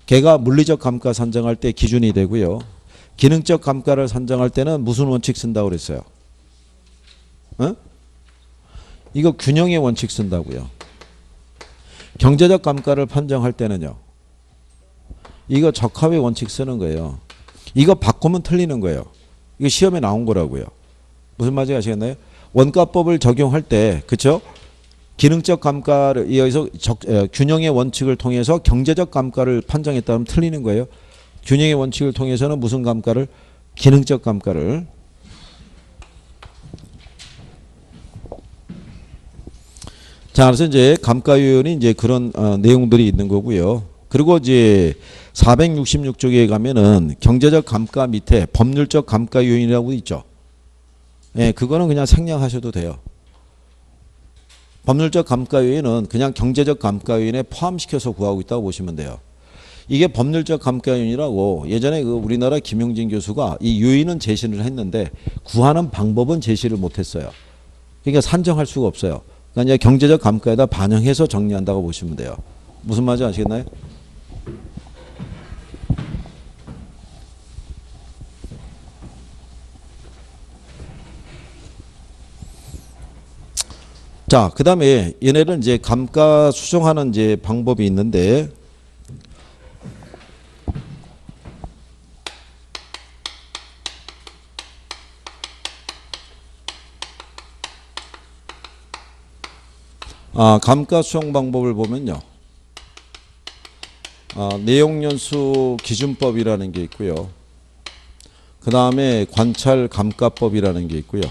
걔가 물리적 감가 산정할 때 기준이 되고요. 기능적 감가를 산정할 때는 무슨 원칙 쓴다고 그랬어요? 어? 이거 균형의 원칙 쓴다고요. 경제적 감가를 판정할 때는요. 이거 적합의 원칙 쓰는 거예요. 이거 바꾸면 틀리는 거예요. 이거 시험에 나온 거라고요. 무슨 말인지 아시겠나요? 원가법을 적용할 때 그렇죠? 기능적 감가를 의해서 균형의 원칙을 통해서 경제적 감가를 판정했다면 틀리는 거예요. 균형의 원칙을 통해서는 무슨 감가를? 기능적 감가를. 자, 그래서 이제 감가요인이 이제 그런 내용들이 있는 거고요. 그리고 이제 466쪽에 가면은 경제적 감가 밑에 법률적 감가 요인이라고 있죠. 예, 그거는 그냥 생략하셔도 돼요. 법률적 감가 요인은 그냥 경제적 감가 요인에 포함시켜서 구하고 있다고 보시면 돼요. 이게 법률적 감가 요인이라고 예전에 그 우리나라 김용진 교수가 이 요인은 제시를 했는데 구하는 방법은 제시를 못했어요. 그러니까 산정할 수가 없어요. 그러니까 이제 경제적 감가에다 반영해서 정리한다고 보시면 돼요. 무슨 말인지 아시겠나요? 자, 그 다음에 얘네는 이제 감가 수정하는 이제 방법이 있는데, 감가 수정 방법을 보면요. 내용연수 기준법이라는 게 있고요. 그 다음에 관찰 감가법이라는 게 있고요.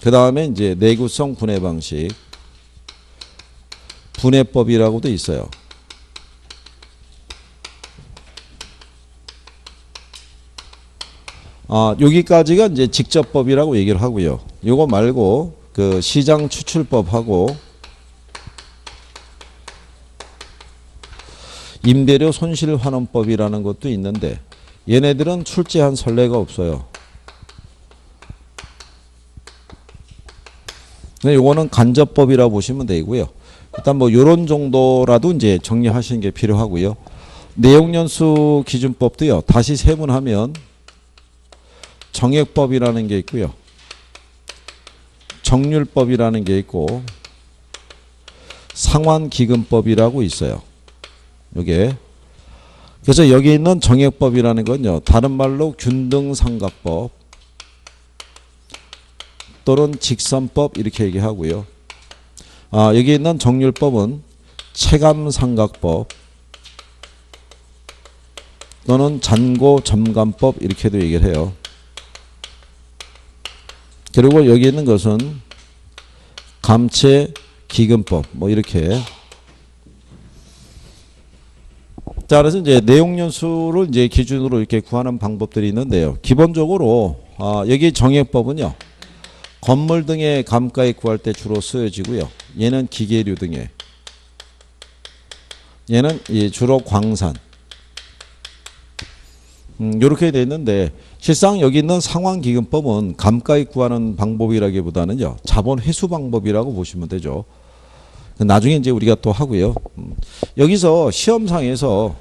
그 다음에 이제 내구성 분해 방식, 분해법이라고도 있어요. 여기까지가 이제 직접법이라고 얘기를 하고요. 요거 말고 그 시장 추출법하고 임대료 손실 환원법이라는 것도 있는데 얘네들은 출제한 선례가 없어요. 요거는 간접법이라고 보시면 되고요. 일단 뭐 요런 정도라도 이제 정리하시는 게 필요하고요. 내용연수 기준법도요. 다시 세분하면 정액법이라는 게 있고요. 정률법이라는 게 있고 상환기금법이라고 있어요. 요게. 그래서 여기 있는 정액법이라는 건요. 다른 말로 균등상각법 또는 직선법 이렇게 얘기하고요. 여기 있는 정률법은 체감상각법 또는 잔고점감법 이렇게도 얘기를 해요. 그리고 여기 있는 것은 감채기금법 뭐 이렇게. 자, 그래서 이제 내용연수를 이제 기준으로 이렇게 구하는 방법들이 있는데요. 기본적으로 여기 정액법은요. 건물 등의 감가액 구할 때 주로 쓰여지고요. 얘는 기계류 등의. 얘는 주로 광산. 이렇게 되어 있는데 실상 여기 있는 상환기금법은 감가액 구하는 방법이라기보다는요. 자본 회수 방법이라고 보시면 되죠. 나중에 이제 우리가 또 하고요. 여기서 시험상에서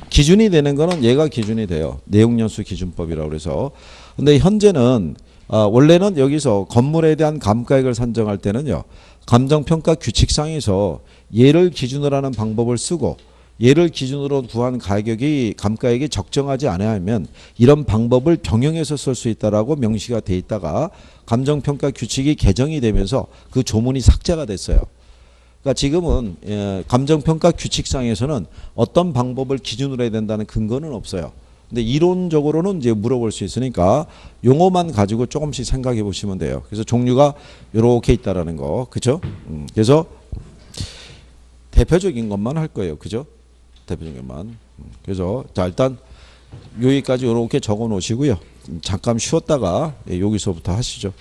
기준이 되는 거는 얘가 기준이 돼요. 내용연수 기준법이라고 그래서. 근데 현재는 원래는 여기서 건물에 대한 감가액을 산정할 때는요. 감정평가 규칙상에서 얘를 기준으로 하는 방법을 쓰고 얘를 기준으로 구한 가격이 감가액이 적정하지 않아야 하면 이런 방법을 병행해서 쓸 수 있다라고 명시가 돼 있다가 감정평가 규칙이 개정이 되면서 그 조문이 삭제가 됐어요. 그러니까 지금은 감정평가 규칙상에서는 어떤 방법을 기준으로 해야 된다는 근거는 없어요. 근데 이론적으로는 이제 물어볼 수 있으니까 용어만 가지고 조금씩 생각해 보시면 돼요. 그래서 종류가 이렇게 있다라는 거, 그죠? 그래서 대표적인 것만 할 거예요, 그죠? 대표적인 것만. 그래서 자 일단 여기까지 이렇게 적어 놓으시고요. 잠깐 쉬었다가 여기서부터 하시죠.